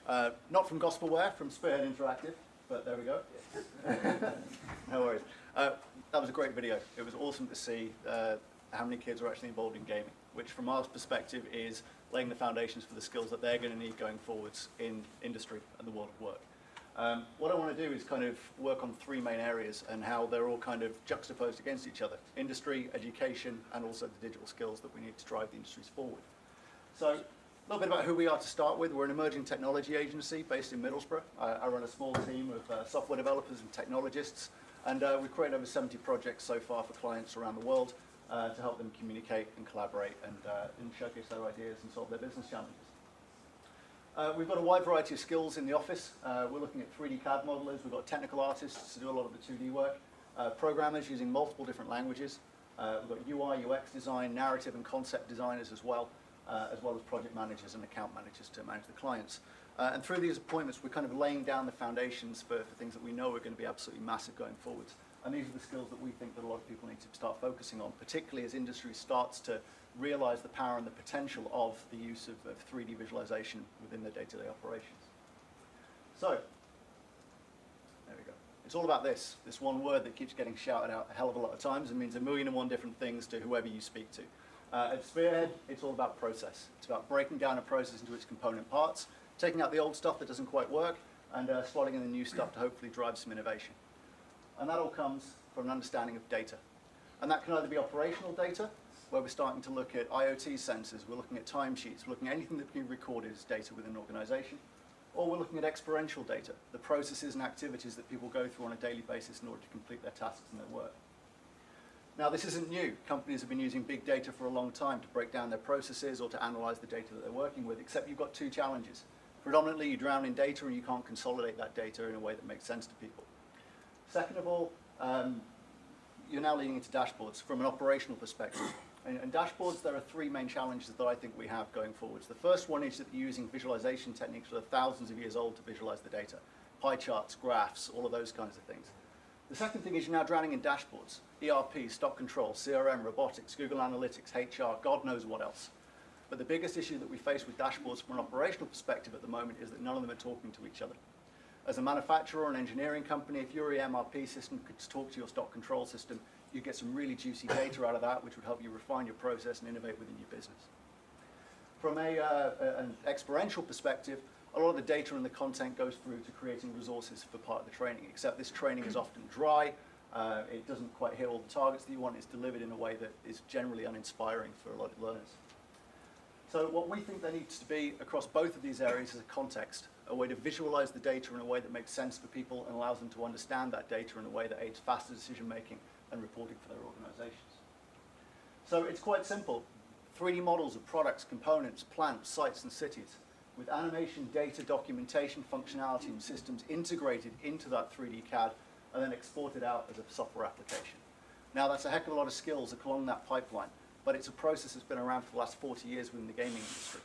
Not from Gospelware, from Spearhead Interactive, but there we go. No worries. That was a great video. It was awesome to see how many kids are actually involved in gaming, which from our perspective is laying the foundations for the skills that they're going to need going forwards in industry and the world of work. What I want to do is kind of work on three main areas and how they're all kind of juxtaposed against each other: industry, education, and also the digital skills that we need to drive the industries forward. So a little bit about who we are to start with. We're an emerging technology agency based in Middlesbrough. I run a small team of software developers and technologists, and we've created over 70 projects so far for clients around the world to help them communicate and collaborate and showcase their ideas and solve their business challenges. We've got a wide variety of skills in the office. We're looking at 3D CAD modelers. We've got technical artists to do a lot of the 2D work, programmers using multiple different languages. We've got UI, UX design, narrative and concept designers as well as project managers and account managers to manage the clients. And through these appointments, we're kind of laying down the foundations for things that we know are going to be absolutely massive going forwards. And these are the skills that we think that a lot of people need to start focusing on, particularly as industry starts to realize the power and the potential of the use of 3D visualization within their day-to-day operations. So, there we go. It's all about this one word that keeps getting shouted out a hell of a lot of times and means a million and one different things to whoever you speak to. At Spearhead, it's all about process. It's about breaking down a process into its component parts, taking out the old stuff that doesn't quite work, and slotting in the new stuff to hopefully drive some innovation. And that all comes from an understanding of data. And that can either be operational data, where we're starting to look at IoT sensors, we're looking at timesheets, we're looking at anything that can be recorded as data within an organization, or we're looking at experiential data, the processes and activities that people go through on a daily basis in order to complete their tasks and their work. Now, this isn't new. Companies have been using big data for a long time to break down their processes or to analyze the data that they're working with, except you've got two challenges. Predominantly, you drown in data and you can't consolidate that data in a way that makes sense to people. Second of all, you're now leading into dashboards from an operational perspective. And dashboards, there are three main challenges that I think we have going forwards. The first one is that you're using visualization techniques that are thousands of years old to visualize the data. Pie charts, graphs, all of those kinds of things. The second thing is you're now drowning in dashboards. ERP, stock control, CRM, robotics, Google Analytics, HR, God knows what else. But the biggest issue that we face with dashboards from an operational perspective at the moment is that none of them are talking to each other. As a manufacturer or an engineering company, if your MRP system could talk to your stock control system, you'd get some really juicy data out of that, which would help you refine your process and innovate within your business. From an experiential perspective, a lot of the data and the content goes through to creating resources for part of the training, except this training is often dry, it doesn't quite hit all the targets that you want, it's delivered in a way that is generally uninspiring for a lot of learners. So what we think there needs to be across both of these areas is a context, a way to visualize the data in a way that makes sense for people and allows them to understand that data in a way that aids faster decision making and reporting for their organizations. So it's quite simple. 3D models of products, components, plants, sites and cities with animation, data, documentation, functionality and systems integrated into that 3D CAD and then exported out as a software application. Now that's a heck of a lot of skills along that pipeline, but it's a process that's been around for the last 40 years within the gaming industry.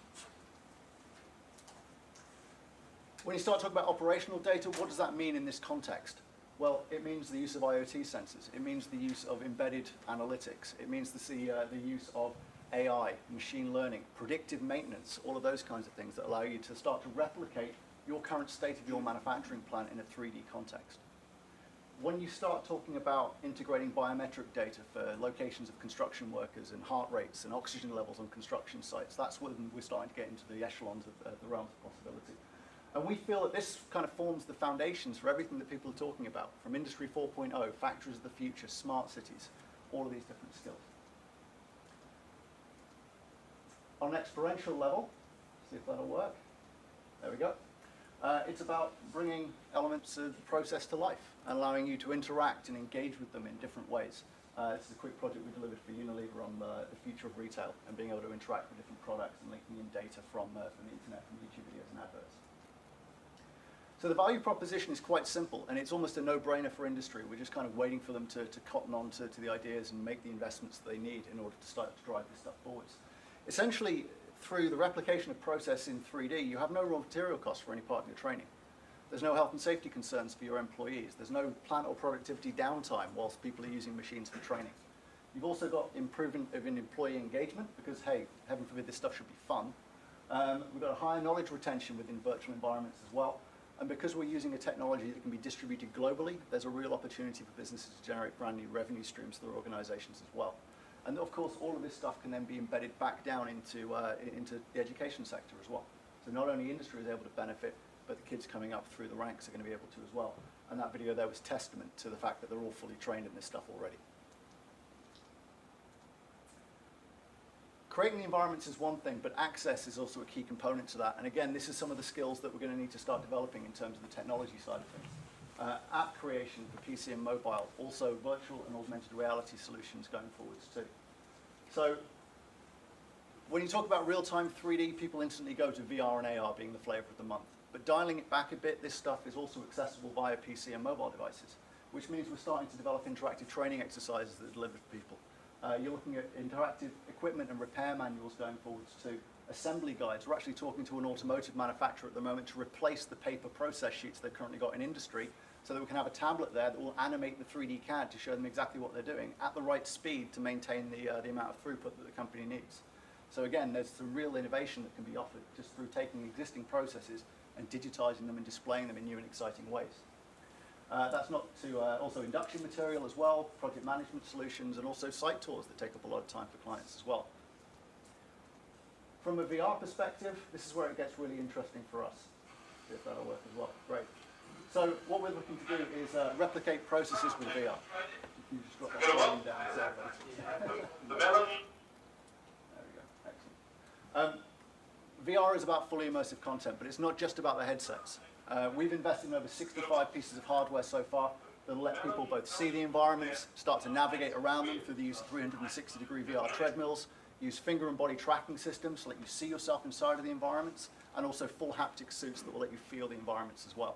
When you start talking about operational data, what does that mean in this context? Well, it means the use of IoT sensors. It means the use of embedded analytics. It means the use of AI, machine learning, predictive maintenance, all of those kinds of things that allow you to start to replicate your current state of your manufacturing plant in a 3D context. When you start talking about integrating biometric data for locations of construction workers and heart rates and oxygen levels on construction sites, that's when we're starting to get into the echelons of the realms of possibility. And we feel that this kind of forms the foundations for everything that people are talking about, from Industry 4.0, factories of the future, smart cities, all of these different skills. On an experiential level, see if that'll work. There we go. It's about bringing elements of the process to life and allowing you to interact and engage with them in different ways. This is a quick project we delivered for Unilever on the future of retail and being able to interact with different products and linking in data from the internet, from YouTube videos and adverts. So the value proposition is quite simple, and it's almost a no-brainer for industry. We're just kind of waiting for them to cotton on to the ideas and make the investments that they need in order to start to drive this stuff forwards. Essentially, through the replication of process in 3D, you have no raw material costs for any part of your training. There's no health and safety concerns for your employees. There's no plant or productivity downtime whilst people are using machines for training. You've also got improvement of employee engagement because, hey, heaven forbid, this stuff should be fun. We've got a higher knowledge retention within virtual environments as well. And because we're using a technology that can be distributed globally, there's a real opportunity for businesses to generate brand new revenue streams for their organizations as well. And of course, all of this stuff can then be embedded back down into the education sector as well. So not only industry is able to benefit, but the kids coming up through the ranks are going to be able to as well. And that video there was testament to the fact that they're all fully trained in this stuff already. Creating the environments is one thing, but access is also a key component to that. And again, this is some of the skills that we're going to need to start developing in terms of the technology side of things. App creation for PC and mobile, also virtual and augmented reality solutions going forwards too. So when you talk about real-time 3D, people instantly go to VR and AR being the flavor of the month. But dialing it back a bit, this stuff is also accessible via PC and mobile devices, which means we're starting to develop interactive training exercises that deliver to people. You're looking at interactive equipment and repair manuals going forwards to assembly guides. We're actually talking to an automotive manufacturer at the moment to replace the paper process sheets they've currently got in industry so that we can have a tablet there that will animate the 3D CAD to show them exactly what they're doing at the right speed to maintain the amount of throughput that the company needs. So again, there's some real innovation that can be offered just through taking existing processes and digitizing them and displaying them in new and exciting ways. That's not to also induction material as well, project management solutions, and also site tours that take up a lot of time for clients as well. From a VR perspective, this is where it gets really interesting for us. See if that'll work as well. Great. So what we're looking to do is replicate processes with VR. You can just drop that volume down. There we go. Excellent. VR is about fully immersive content, but it's not just about the headsets. We've invested in over 65 pieces of hardware so far that will let people both see the environments, start to navigate around them through the use of 360-degree VR treadmills, use finger and body tracking systems to let you see yourself inside of the environments, and also full haptic suits that will let you feel the environments as well.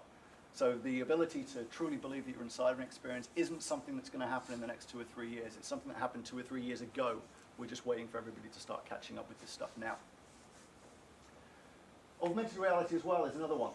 So the ability to truly believe that you're inside of an experience isn't something that's going to happen in the next 2 or 3 years. It's something that happened 2 or 3 years ago. We're just waiting for everybody to start catching up with this stuff now. Augmented reality as well is another one.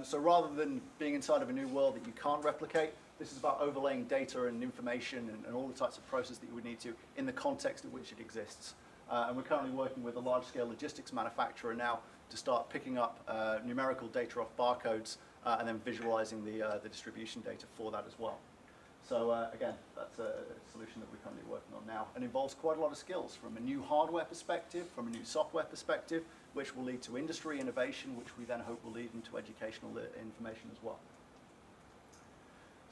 So rather than being inside of a new world that you can't replicate, this is about overlaying data and information and all the types of process that you would need to in the context in which it exists. And we're currently working with a large-scale logistics manufacturer now to start picking up numerical data off barcodes and then visualizing the distribution data for that as well. So again, that's a solution that we're currently working on now and involves quite a lot of skills from a new hardware perspective, from a new software perspective, which will lead to industry innovation, which we then hope will lead into educational information as well.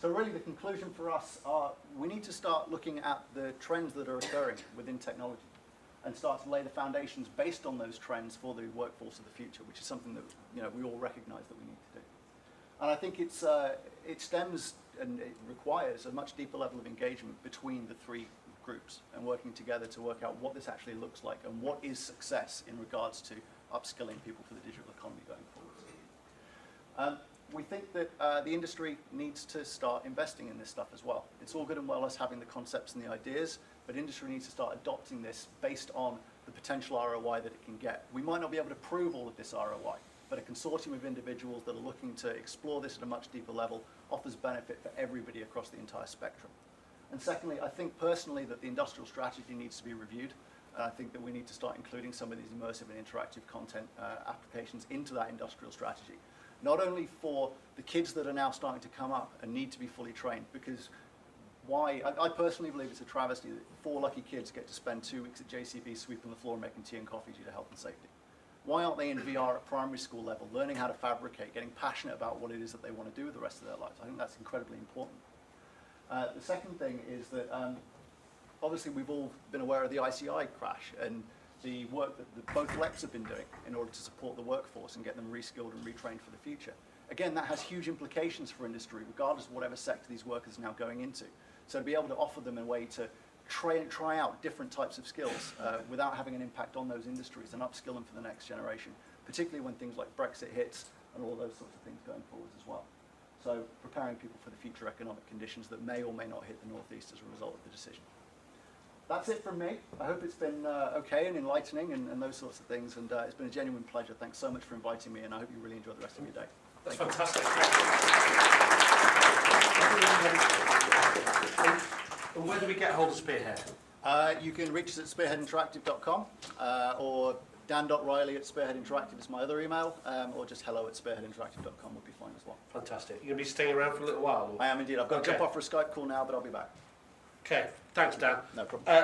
So really the conclusion for us are we need to start looking at the trends that are occurring within technology and start to lay the foundations based on those trends for the workforce of the future, which is something that we all recognize that we need to do. And I think it stems and it requires a much deeper level of engagement between the three groups and working together to work out what this actually looks like and what is success in regards to upskilling people for the digital economy going forward. We think that the industry needs to start investing in this stuff as well. It's all good and well us having the concepts and the ideas, but industry needs to start adopting this based on the potential ROI that it can get. We might not be able to prove all of this ROI, but a consortium of individuals that are looking to explore this at a much deeper level offers benefit for everybody across the entire spectrum. And secondly, I think personally that the industrial strategy needs to be reviewed. And I think that we need to start including some of these immersive and interactive content applications into that industrial strategy. Not only for the kids that are now starting to come up and need to be fully trained, because I personally believe it's a travesty that 4 lucky kids get to spend 2 weeks at JCB sweeping the floor and making tea and coffee due to health and safety. Why aren't they in VR at primary school level, learning how to fabricate, getting passionate about what it is that they want to do with the rest of their lives? I think that's incredibly important. The second thing is that obviously we've all been aware of the ICI crash and the work that both LEPs have been doing in order to support the workforce and get them reskilled and retrained for the future. Again, that has huge implications for industry, regardless of whatever sector these workers are now going into. So to be able to offer them a way to try out different types of skills without having an impact on those industries and upskill them for the next generation, particularly when things like Brexit hits and all those sorts of things going forwards as well. So preparing people for the future economic conditions that may or may not hit the Northeast as a result of the decision. That's it from me. I hope it's been okay and enlightening and those sorts of things, and it's been a genuine pleasure. Thanks so much for inviting me, and I hope you really enjoy the rest of your day. That's fantastic. And where do we get hold of Spearhead? You can reach us at spearheadinteractive.com or Dan.Riley@SpearheadInteractive is my other email, or just hello@spearheadinteractive.com would be fine as well. Fantastic. You're going to be staying around for a little while? Or? I am indeed. I've got to jump off for a Skype call now, but I'll be back. Okay. Thanks, Dan. No problem.